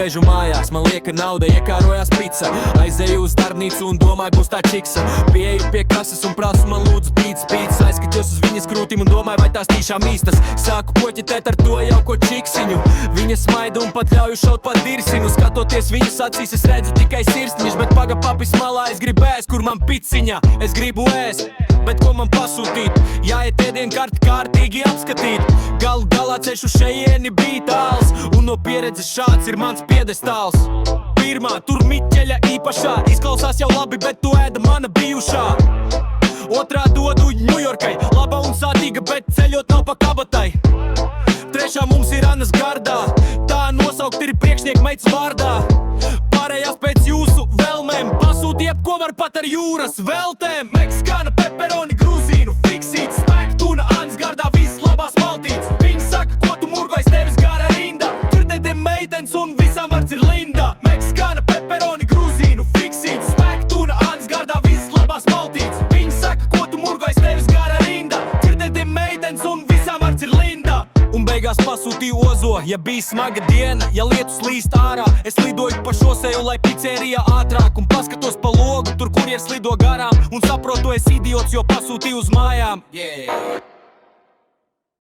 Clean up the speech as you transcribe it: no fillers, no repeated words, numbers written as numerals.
sēžu mājās, man lieka nauda, iekārojās pica. Aizēju uz darbnīcu un domāju, būs tā čiksa. Pieeju pie kases un prasu, man lūdzu pīts. Aizskatos uz viņas krūtīm un domāju, vai tās tiešām īstas. Sāku koķitēt ar to jauko čiksiņu. Viņa smaida un pat ļauju šaut pa dirsinu. Skatoties viņas acīs, es redzu tikai sirsniņš. Bet paga papis malā, es gribu ēst, kur man piciņa. Es gribu ēst, bet ko man pasūtīt? Jāiet ēdienkarti kārtīgi apskatīt. Galu galā ceļš uz šejieni bija tāls, un no pieredzes šāds ir mans piedestāls. Pirmā, tur Miķeļa īpašā. Izklausās jau labi, bet tu ēda mana bijušā. Otrā dodu Ņujorkai, laba un sātīga, bet ceļot nav pa kabatai. Trešā mums ir Anas gardā, tā nosaukt ir priekšnieku meitas vārdā. Pārējās pēc jūsu vēlmēm, pasūt jebko var pat ar jūras veltēm. Meksikāna, peperoni, grūzīnu, fiksīts, spēk, tuna, Anas gardā, viss labās maltīts. Viņi saka, ko tu murgais, tevis gara rinda, tur te meitenes un visām vārds ir Linda. Meksikāna, peperoni, grūzīnu, fiksīts, spēk, tuna, Anas gardā, viss labās maltīts. Viņi saka, ko tu murgais, tevis gara rinda, tur te meitenes un visām vārds ir Linda. Un beigās pasūtīju ozo, ja bija smaga diena, ja lietus līst ārā. Es lidoju pa šoseju, lai picerija ātrāk, un paskatos pa logu, tur kurjers lido garām. Un saprotu, es idiots, jo pasūtīju uz mājām.